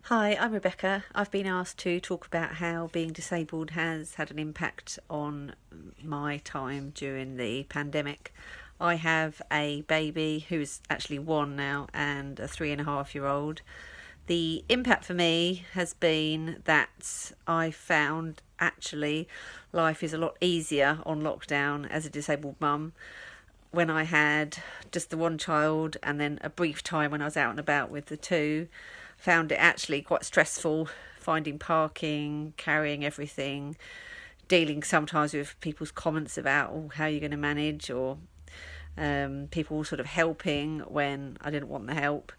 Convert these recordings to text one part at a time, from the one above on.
Hi, I'm Rebecca. I've been asked to talk about how being disabled has had an impact on my time during the pandemic. I have a baby who's actually one now and a 3.5-year-old. The impact for me has been that I found actually life is a lot easier on lockdown as a disabled mum. When I had just the one child and then a brief time when I was out and about with the two, found it actually quite stressful finding parking, carrying everything, dealing sometimes with people's comments about how you're going to manage, or people sort of helping when I didn't want the help.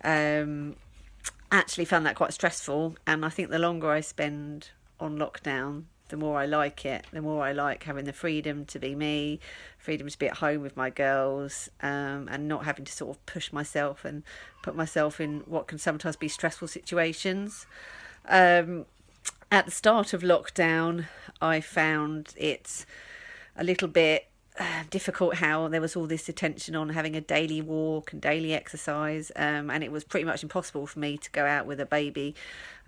Um, Actually found that quite stressful, and I think the longer I spend on lockdown, the more I like it, the more I like having the freedom to be me, freedom to be at home with my girls, and not having to sort of push myself and put myself in what can sometimes be stressful situations. Um, at the start of lockdown, I found it a little bit difficult how there was all this attention on having a daily walk and daily exercise, and it was pretty much impossible for me to go out with a baby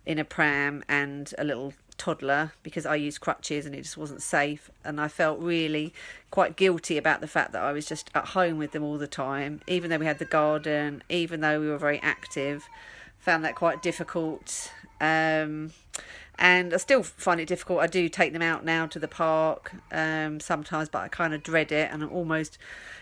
in a pram and a little toddler because I used crutches and it just wasn't safe, and I felt really quite guilty about the fact that I was just at home with them all the time, even though we had the garden, even though we were very active. Found that quite difficult. And I still find it difficult. I do take them out now to the park sometimes, but I kind of dread it, and I'm almost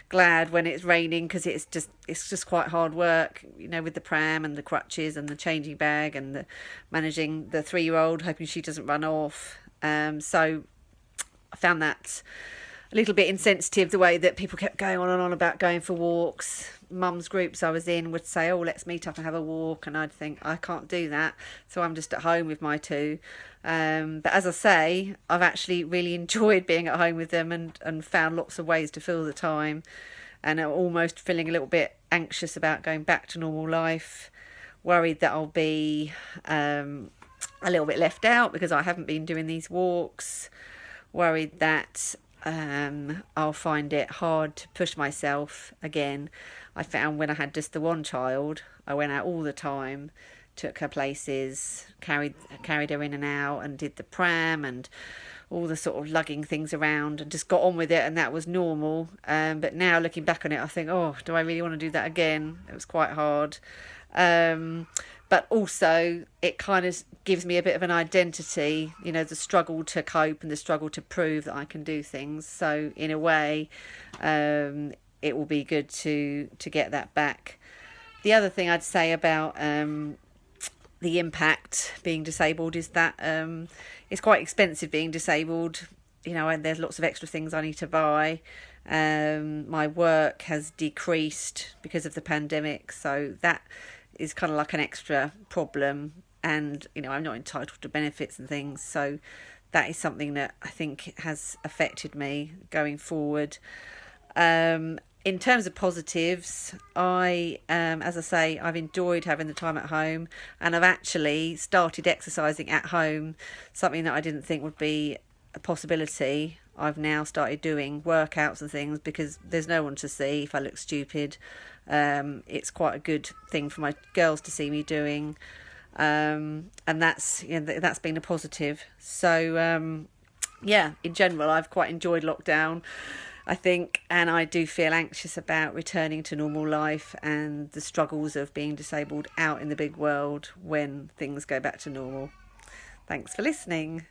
glad when it's raining because it's just quite hard work, with the pram and the crutches and the changing bag and the managing the 3-year-old, hoping she doesn't run off. So I found that a little bit insensitive, the way that people kept going on and on about going for walks. Mum's groups I was in would say, oh, let's meet up and have a walk, and I'd think I can't do that, so I'm just at home with my two. But as I say, I've actually really enjoyed being at home with them, and found lots of ways to fill the time, and I'm almost feeling a little bit anxious about going back to normal life, worried that I'll be a little bit left out because I haven't been doing these walks, worried that I'll find it hard to push myself again. I found when I had just the one child, I went out all the time, took her places, carried her in and out, and did the pram and all the sort of lugging things around, and just got on with it, and that was normal. But now looking back on it, I think, oh, do I really want to do that again? It was quite hard. But also it kind of gives me a bit of an identity, the struggle to cope and the struggle to prove that I can do things. So in a way, it will be good to get that back. The other thing I'd say about the impact being disabled is that it's quite expensive being disabled, and there's lots of extra things I need to buy. My work has decreased because of the pandemic, so that is kind of like an extra problem, and I'm not entitled to benefits and things, so that is something that I think has affected me going forward. In terms of positives, as I say, I've enjoyed having the time at home, and I've actually started exercising at home, something that I didn't think would be a possibility. I've now started doing workouts and things because there's no one to see if I look stupid. It's quite a good thing for my girls to see me doing, and that's been a positive. So in general, I've quite enjoyed lockdown, I think, and I do feel anxious about returning to normal life and the struggles of being disabled out in the big world when things go back to normal. Thanks for listening.